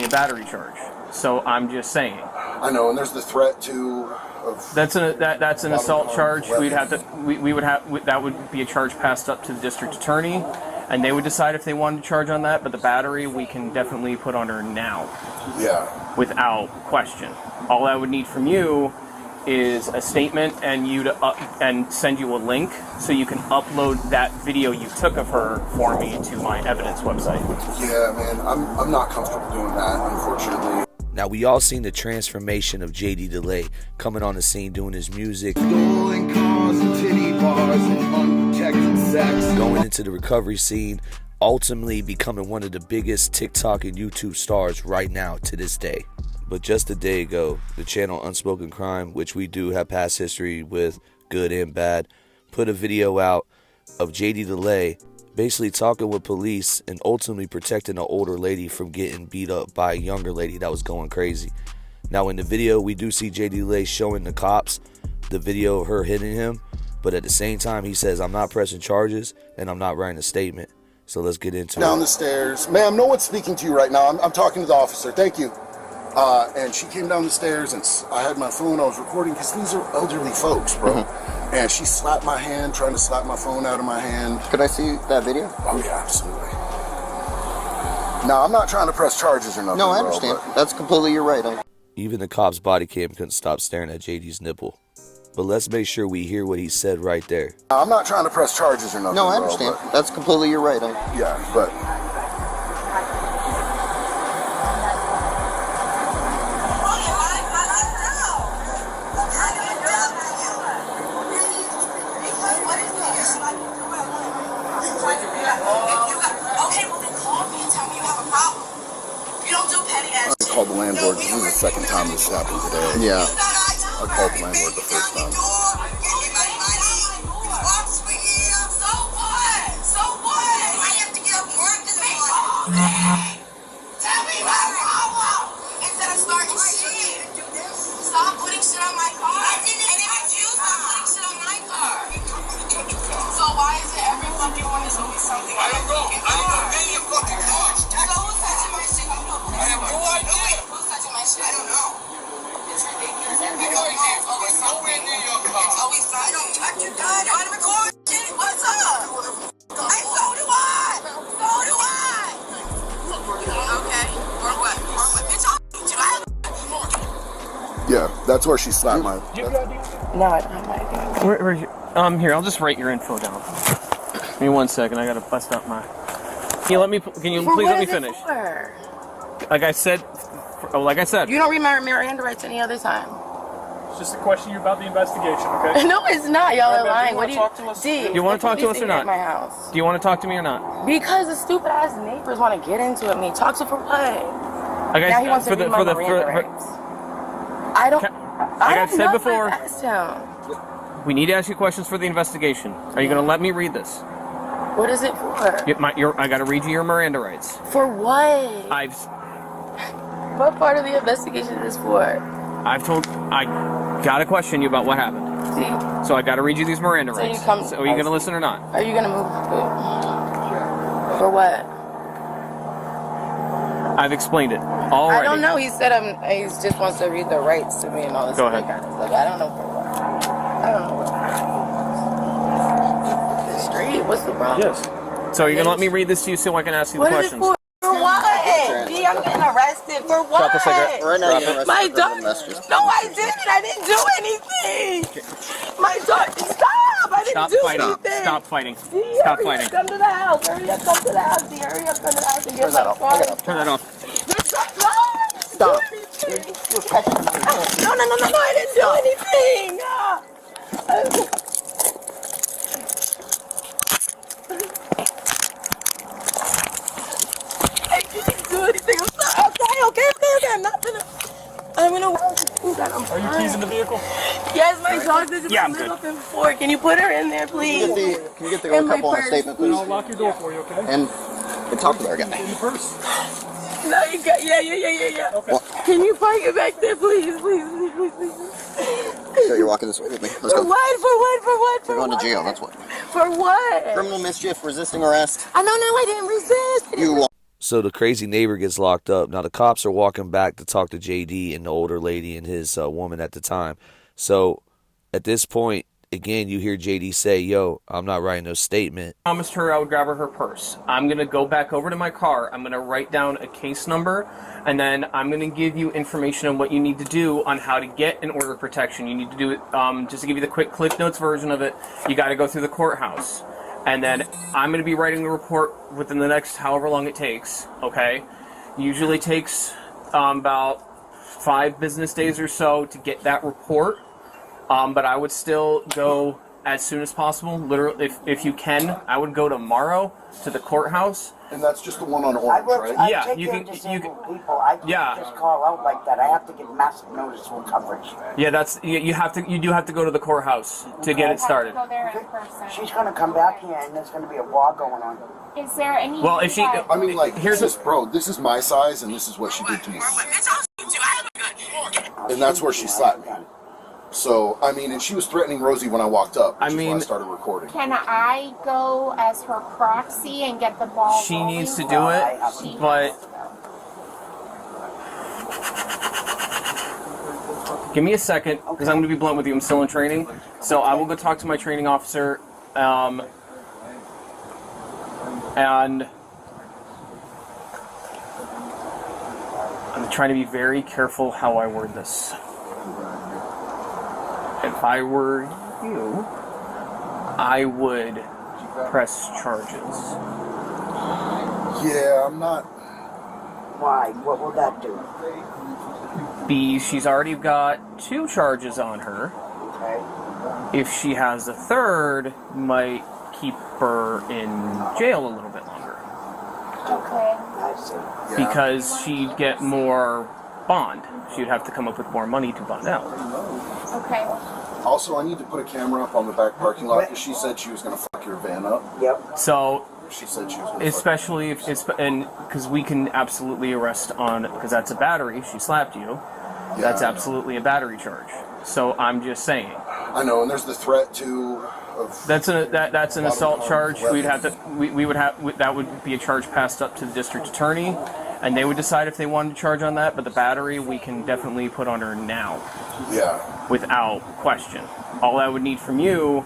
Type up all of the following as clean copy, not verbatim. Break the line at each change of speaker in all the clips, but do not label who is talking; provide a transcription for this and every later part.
a battery charge. So I'm just saying.
I know, and there's the threat too.
That's an assault charge. We'd have to we would have that would be a charge passed up to the district attorney, and they would decide if they wanted to charge on that. But the battery we can definitely put on her now.
Yeah.
Without question. All I would need from you is a statement and you to and send you a link so you can upload that video you took of her for me to my evidence website.
Yeah, man, I'm not comfortable doing that, unfortunately.
Now, we all seen the transformation of JD Delay coming on the scene doing his music,
Stolen cars and titty bars and unprotected sex.
going into the recovery scene, ultimately becoming one of the biggest TikTok and YouTube stars right now to this day. But just a day ago, the channel Unspoken Crime, which we do have past history with, good and bad, put a video out of JD Delay basically talking with police and ultimately protecting an older lady from getting beat up by a younger lady that was going crazy. Now in the video, we do see JD Delay showing the cops the video of her hitting him, but at the same time he says, I'm not pressing charges and I'm not writing a statement. So let's get into it.
Down the stairs. Ma'am, no one's speaking to you right now. I'm talking to the officer. Thank you. And she came down the stairs, and I had my phone. I was recording because these are elderly folks, bro. Mm-hmm. And she slapped my hand, trying to slap my phone out of my hand.
Could I see that video?
Oh, yeah, absolutely. Now, I'm not trying to press charges or nothing.
No, I understand. Bro, that's completely your right.
Even the cop's body cam couldn't stop staring at JD's nipple. But let's make sure we hear what he said right there.
I'm not trying to press charges or nothing.
No, I understand.
Bro,
that's completely your right.
Yeah, but... I called the landlord. This is the second time this happened today.
Yeah.
I called the landlord the first time.
Tell me my problem. Instead of starting shit. Stop putting shit on my car. And if you stop putting shit on my car. So why is it every fucking one is always something? I don't know. I don't know any of fucking cars. So who's touching my shit? I have no idea. Who's touching my shit? I don't know. It's ridiculous. Every car is always something. It's always something. I don't touch your gun. I want to record shit. What's up? So do I. So do I. Okay. Or what? Bitch,
Yeah, that's where she slapped my...
No, I don't have my ID.
Where's your... Here, I'll just write your info down. Give me 1 second. I gotta bust out my... Can you please let me finish?
For?
Like I said...
You don't read my Miranda rights any other time.
It's just a question about the investigation, okay?
No, it's not. Y'all are lying.
What do you want to talk to us?
Do you want to talk to us or not?
At my house.
Do you want to talk to me or not?
Because the stupid ass neighbors want to get into it. Me talk to for what?
Like
now he wants to read my Miranda rights. I don't.
Like I've said before,
I asked him.
we need to ask you questions for the investigation. Are you going to let me read this?
What is it for?
I got to read you your Miranda rights.
For what?
What
part of the investigation is this for?
I got to question you about what happened.
See?
So I got to read you these Miranda rights. So are you going to listen or not?
Are you going to move? For what?
I've explained it already.
I don't know. He said he just wants to read the rights to me and all this kind of stuff. I don't know for what. I don't know what. The street? What's the problem?
Yes. So are you going to let me read this to you so I can ask you the questions?
What is it for what? Gee, I'm getting arrested for what?
Drop the cigarette.
Right now, you're
My
arrested
dog.
for messages.
No, I didn't. I didn't do anything. My dog. Stop. I didn't do anything.
Stop fighting.
See,
Stop fighting.
Come to the house. Hurry up. Come to the house. See, hurry up. Come to the house and get my car.
Turn that off.
Stop.
No. I didn't do anything. I didn't do anything. I'm sorry. Okay. I'm gonna
Are you keys in the vehicle?
Yes, my dog doesn't live up in 4. Can you put her in there, please?
Can you get the couple on a statement, please?
I'll lock your door for you, okay?
And talk to our guy.
In the purse.
No, you got, yeah.
Okay.
Can you park it back there, please?
So you're walking this way with me. Let's go.
For what?
We're going to jail, that's what.
For what?
Criminal mischief, resisting arrest.
I don't know, I didn't resist.
You
So the crazy neighbor gets locked up. Now the cops are walking back to talk to JD and the older lady and his woman at the time. So at this point, again, you hear JD say, yo, I'm not writing no statement.
I promised her I would grab her purse. I'm going to go back over to my car. I'm going to write down a case number, and then I'm going to give you information on what you need to do on how to get an order of protection. You need to do it, just to give you the quick Cliff Notes version of it, you got to go through the courthouse. And then I'm going to be writing the report within the next however long it takes, okay? Usually takes about 5 business days or so to get that report. But I would still go as soon as possible. Literally, if you can, I would go tomorrow to the courthouse.
And that's just the one on Orange, right?
I
Yeah,
take
you
in
can-
disabled people. I can't
Yeah.
just call out like that. I have to give massive noticeable coverage.
Yeah, you do have to go to the courthouse to get it started.
Go there in person.
She's going to come back here, and there's going to be a war going on.
Is there any?
Well, if she-
that-
I mean, like,
Here's
this, bro, this is my size, and this is what she did to me. And that's where she slapped me. So, I mean, and she was threatening Rosie when I walked up, which is when I started recording.
Can I go as her proxy and get the ball
She
rolling?
needs to do it,
She
but
has to go.
give me a second, because I'm going to be blunt with you. I'm still in training. So I will go talk to my training officer, and I'm trying to be very careful how I word this. If I were you, I would press charges.
Yeah, I'm not...
Why? What will that do?
She's already got 2 charges on her.
Okay.
If she has a third, might keep her in jail a little bit longer.
Okay.
I see.
Yeah.
Because she'd get more bond. She'd have to come up with more money to bond out.
Okay.
Also, I need to put a camera up on the back parking lot, because she said she was going to fuck your van up.
Yep.
So,
She said she was going to
especially if it's, and because we can absolutely arrest on, because that's a battery, she slapped you. That's absolutely a battery charge. So I'm just saying.
I know, and there's the threat, too, of...
That's an assault charge. We'd have to we would have that would be a charge passed up to the district attorney, and they would decide if they wanted to charge on that. But the battery we can definitely put on her now,
Yeah.
without question. All I would need from you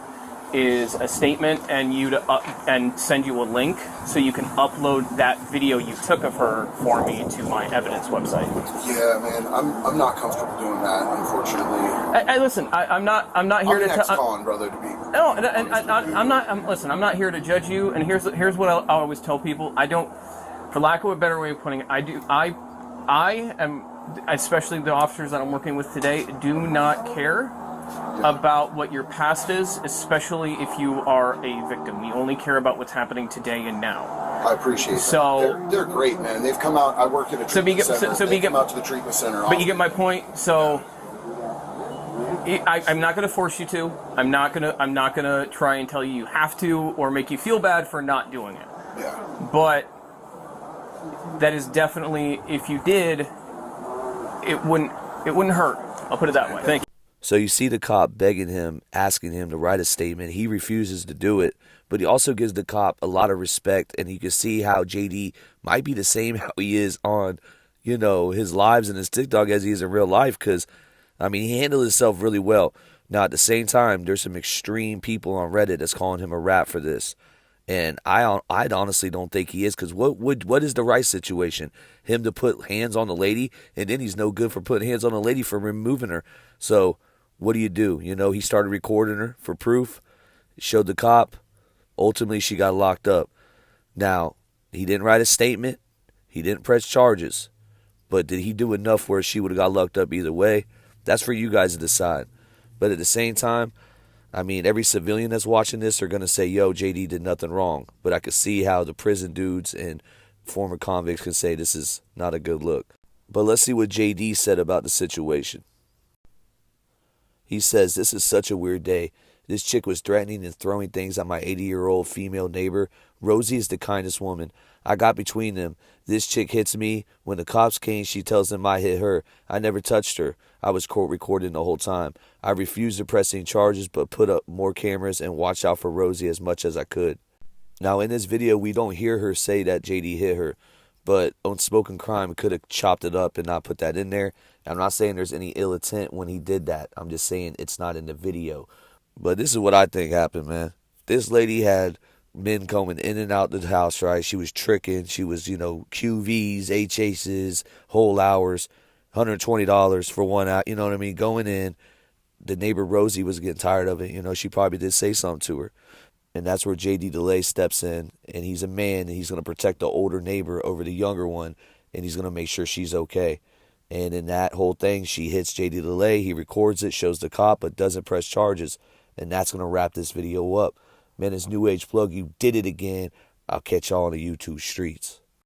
is a statement and you to and send you a link so you can upload that video you took of her for me to my evidence website.
Yeah, man, I'm not comfortable doing that, unfortunately.
Listen, I'm not here
I'm
to
ex-con, brother, to be...
No, and I'm not. Listen, I'm not here to judge you. And here's what I'll always tell people. I don't, for lack of a better way of putting it, I am, especially the officers that I'm working with today, do not care about what your past is, especially if you are a victim. We only care about what's happening today and now.
I appreciate that.
So
they're great, man. They've come out. I work at a treatment center. They come out to the treatment center.
But you get my point. So I'm not going to force you to. I'm not going to try and tell you have to or make you feel bad for not doing it.
Yeah.
But that is definitely, if you did, it wouldn't hurt. I'll put it that way. Thank you.
So you see the cop begging him, asking him to write a statement. He refuses to do it, but he also gives the cop a lot of respect, and you can see how JD might be the same how he is on, his lives and his TikTok as he is in real life, because, he handled himself really well. Now, at the same time, there's some extreme people on Reddit that's calling him a rat for this, and I honestly don't think he is, because what is the right situation? Him to put hands on the lady, and then he's no good for putting hands on the lady for removing her. So what do? He started recording her for proof, showed the cop. Ultimately, she got locked up. Now, he didn't write a statement. He didn't press charges. But did he do enough where she would have got locked up either way? That's for you guys to decide. But at the same time, every civilian that's watching this are going to say, yo, JD did nothing wrong. But I could see how the prison dudes and former convicts can say this is not a good look. But let's see what JD said about the situation. He says, this is such a weird day. This chick was threatening and throwing things at my 80-year-old female neighbor. Rosie is the kindest woman. I got between them. This chick hits me. When the cops came, she tells them I hit her. I never touched her. I was court recording the whole time. I refused to press any charges, but put up more cameras and watch out for Rosie as much as I could. Now, in this video, we don't hear her say that JD hit her, But Unspoken Crime could have chopped it up and not put that in there. I'm not saying there's any ill intent when he did that. I'm just saying it's not in the video. But this is what I think happened, man. This lady had men coming in and out the house, right? She was tricking. She was, QVs, HAs, whole hours, $120 for 1 hour. You know what I mean? Going in. The neighbor Rosie was getting tired of it. She probably did say something to her. And that's where JD DeLay steps in. And he's a man, and he's going to protect the older neighbor over the younger one. And he's going to make sure she's okay. And in that whole thing, she hits JD DeLay. He records it, shows the cop, but doesn't press charges. And that's going to wrap this video up. Man, it's New Age Plug. You did it again. I'll catch y'all on the YouTube streets.